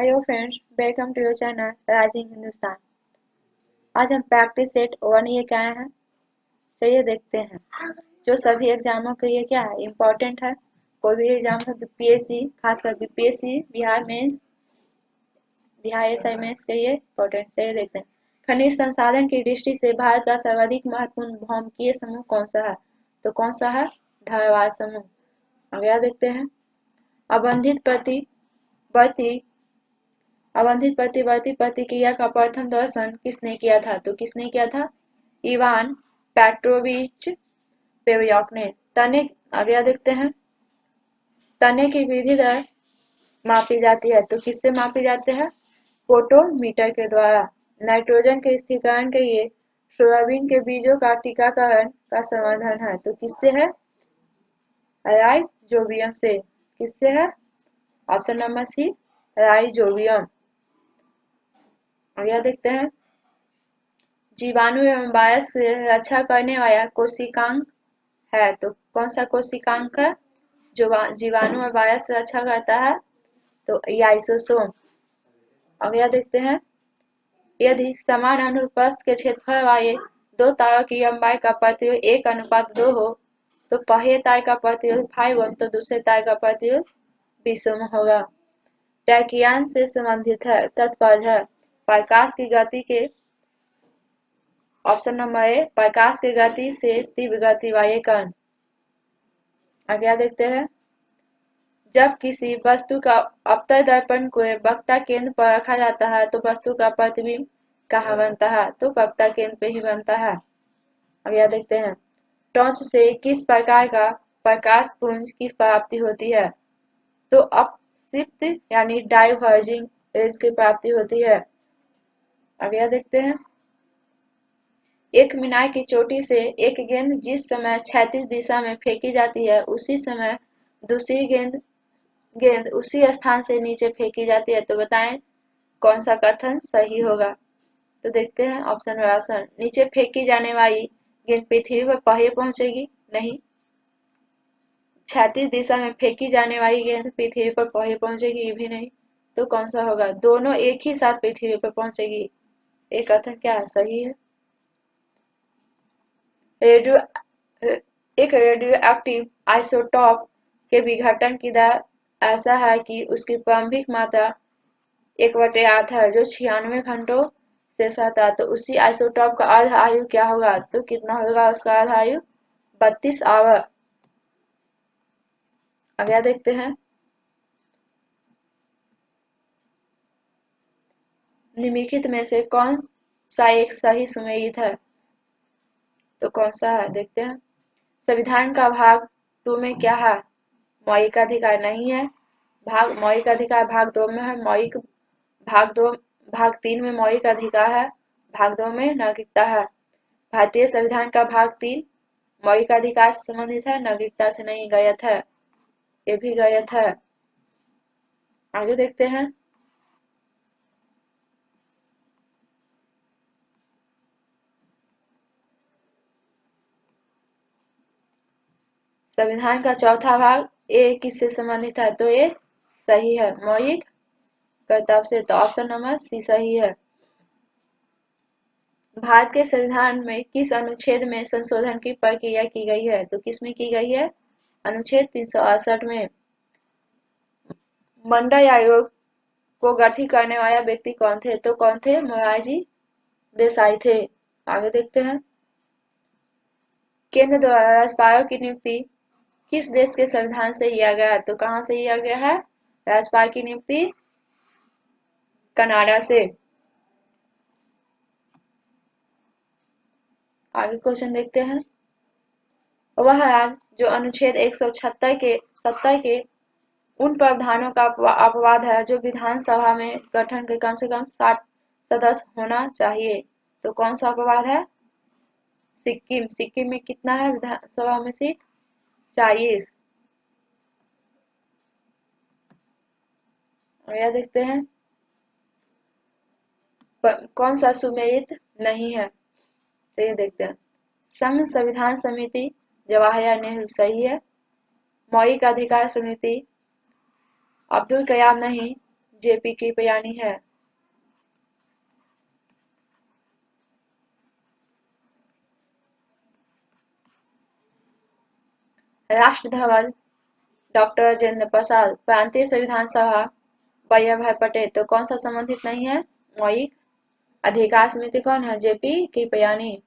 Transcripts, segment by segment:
Hello friends, welcome to your channel rising Hindustan. आज हम practice set 1 ये क्या है, चलिए देखते हैं। जो सभी एग्जामों के लिए क्या है इम्पोर्टेंट है। कोई भी एग्जाम हो, बीपीएससी, खासकर BPSC, Bihar mains, Bihar SI mains के लिए इम्पोर्टेंट। चलिए देखते हैं। खनिज संसाधन की दृष्टि से भारत का सर्वाधिक महत्वपूर्ण भौमकीय समूह कौन सा है? तो कौन सा है? धारवाड़ समूह। अगला देखते हैं। अबंधित प्रतिवर्ती अवंधित प्रतिवर्ती प्रतिक्रिया का प्रथम दर्शन किसने किया था? तो किसने किया था? इवान पेट्रोविच पेवयॉक ने। तने अगला देखते हैं। तने की वृद्धि दर मापी जाती है, तो किससे मापी जाती है? फोटोमीटर के द्वारा। नाइट्रोजन के स्थिरीकरण के लिए सोयाबीन के बीजों का टीकाकरण का समाधान है, तो किससे है? राइजोबियम से। किससे है? Option number C, rhizobium. अगला देखते हैं। जीवाणु एवं वायरस से रक्षा करने वाला कोशिकांग है, तो कौन सा कोशिकांग है जो जीवाणु और वायरस से रक्षा करता है? तो लाइसोसोम। अगला देखते हैं। यदि समान अनुप्रस्थ के क्षेत्रफल वाले दो तारों की लंबाई का प्रतिरोध 1:2 हो, तो पहले तार का प्रतिरोध 5 ओम तो दूसरे तार का प्रतिरोध 20 ओम होगा। टैकियान से संबंधित है, तत्पद है। प्रकाश की गति के ऑप्शन नंबर ए, प्रकाश की गति से तीव्र गति वाले कण। अगला देखते हैं। जब किसी वस्तु का अपतल दर्पण को वक्ता केंद्र पर रखा जाता है, तो वस्तु का प्रतिबिंब कहाँ बनता है? तो वक्ता केंद्र पे ही बनता है। अगला देखते हैं। टॉर्च से किस प्रकार का प्रकाश पुंज की प्राप्ति होती है? तो अपशिप्त यानी डाइवर्जिंग रेज की प्राप्ति होती है। अगला देखते हैं। एक मीनार की चोटी से एक गेंद जिस समय क्षैतिज दिशा में फेंकी जाती है, उसी समय दूसरी गेंद उसी स्थान से नीचे फेंकी जाती है, तो बताएं कौन सा कथन सही होगा? तो देखते हैं ऑप्शन और ऑप्शन। नीचे फेंकी जाने वाली गेंद पृथ्वी पर पहले पहुंचेगी? नहीं। क्षैतिज दिशा में फेंकी जाने वाली गेंद पृथ्वी पर पहले पहुंचेगी? ये भी नहीं। तो कौन सा होगा? दोनों एक ही साथ पृथ्वी पर पहुंचेगी। एक कथन क्या है? सही है। रेडियो एक रेडियो एक्टिव आइसोटॉप के विघटन की दर ऐसा है कि उसकी प्रारंभिक मात्रा 1/8 है, जो 96 घंटों से सहता है। तो उसी आइसोटॉप का अर्ध आयु क्या होगा? तो कितना होगा उसका अर्ध आयु? 32 आवर। अगला देखते हैं। निम्नलिखित में से कौन सा एक सही सुमेलित है? तो कौन सा है? देखते हैं। संविधान का भाग 2 में क्या है? मौलिक अधिकार नहीं है। मौलिक अधिकार भाग 2 में है। भाग 3 में मौलिक अधिकार है। भाग 2 में नागरिकता है। भारतीय संविधान का भाग 3 मौलिक अधिकार से संबंधित है, नागरिकता से नहीं। गलत है, ये भी गलत है। आगे देखते हैं। संविधान का चौथा भाग ए किससे संबंधित है? तो ये सही है, मौलिक कर्तव्य से। तो ऑप्शन नंबर सी सही है। भारत के संविधान में किस अनुच्छेद में संशोधन की प्रक्रिया की गई है? तो किस में की गई है? अनुच्छेद 368 में। मंडल आयोग को गठित करने वाला व्यक्ति कौन थे? तो कौन थे? मोरारजी देसाई थे। आगे देखते हैं। केंद्र द्वारा राज्यपालों की नियुक्ति किस देश के संविधान से किया गया? तो कहां से किया गया है राज्यपाल की नियुक्ति? कनाडा से। आगे क्वेश्चन देखते हैं। वह राज्य जो अनुच्छेद 170 के उन प्रावधानों का अपवाद है जो विधानसभा में गठन के कम से कम 60 सदस्य होना चाहिए, तो कौन सा अपवाद है? सिक्किम। सिक्किम में कितना है विधानसभा में सीट? 40। यह देखते हैं। कौन सा सुमेलित नहीं है? तो ये देखते हैं। संघ संविधान समिति जवाहरलाल नेहरू सही है। मौलिक अधिकार समिति अब्दुल कलाम नहीं, जेपी कृपयानी है। राष्ट्र धवल डॉक्टर राजेंद्र प्रसाद। प्रांतीय संविधान सभा वल्लभ भाई पटेल। तो कौन सा संबंधित नहीं है? मौलिक अधिकार समिति कौन है? जेपी कृपयानी।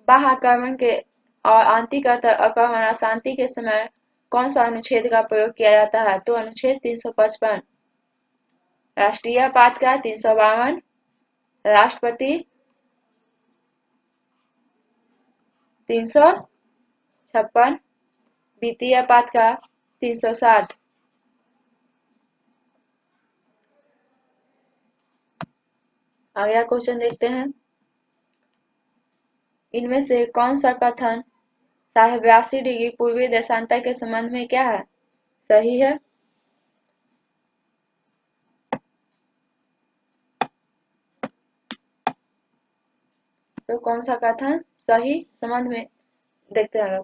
बाह्य आक्रमण के और आंतरिक आक्रमण अशांति के समय कौन सा अनुच्छेद का प्रयोग किया जाता है? तो अनुच्छेद 355। राष्ट्रीय आपातकाल 352। राष्ट्रपति 356। वित्तीय आपातकाल 360। अगला क्वेश्चन देखते हैं। इनमें से कौन सा कथन 82 डिग्री पूर्वी देशांतर के संबंध में क्या है? सही है। तो कौन सा कथन सही संबंध में देखते हैं।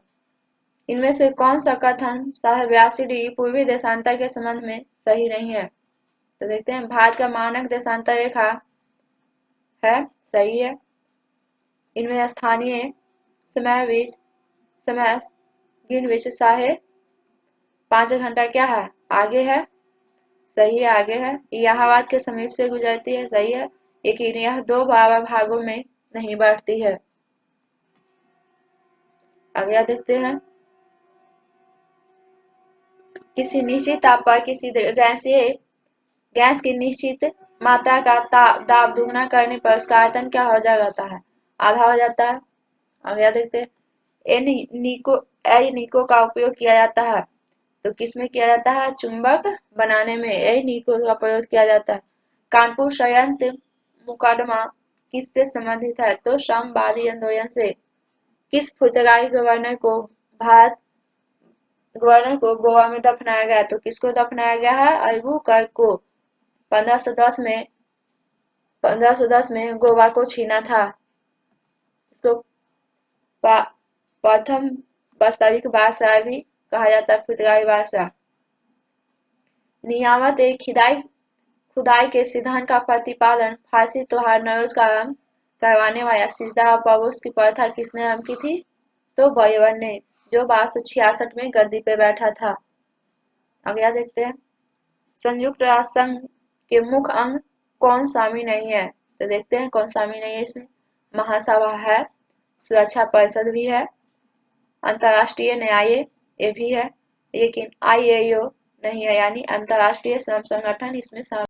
इनमें से कौन सा कथन 82 डिग्री पूर्वी देशांतर के संबंध में सही नहीं है? तो देखते हैं। भारत का मानक देशांतर रेखा है, सही है। इनमें स्थानीय समय ग्रीनविच 5.5 घंटा क्या है? आगे है, सही है, आगे है। इलाहाबाद के समीप से गुजरती है, सही है। लेकिन यह 2 बराबर भागों में नहीं बढ़ती है। अगला देखते हैं। किसी निश्चित ताप पर किसी गैस की निश्चित मात्रा का दाब दुगना करने पर उसका आयतन क्या हो जाता है? आधा हो जाता है। अगला देखते हैं। एल निको का उपयोग किया जाता है, तो किसमें किया जाता है? चुंबक बनाने में एल निको का प्रयोग किया जाता है। कानपुर संयंत्र मुकदमा किससे संबंधित है? तो साम्यवादी आंदोलन से। किस पुर्तगाली गवर्नर को गोवा में दफनाया गया? तो किसको दफनाया गया है? अल्बुकर्क को। 1510 में गोवा को छीना था। इसको प्रथम वास्तविक बादशाह भी कहा जाता है, पुर्तगाली बादशाह। नियामत एक खुदाई के सिद्धांत का प्रतिपादन फारसी त्योहार नवरोज का आरंभ करवाने वाला सिजदा और पबोस की प्रथा किसने आरंभ की थी? तो बाबर ने, जो 1266 में गद्दी पर बैठा था। अगला देखते हैं। संयुक्त राष्ट्र संघ के मुख्य अंग कौन शामिल नहीं है? तो देखते हैं कौन शामिल नहीं है इसमें। महासभा है, सुरक्षा परिषद भी है, अंतर्राष्ट्रीय न्यायालय ये भी है, लेकिन IAO नहीं है, यानी अंतर्राष्ट्रीय श्रम संगठन इसमें शामिल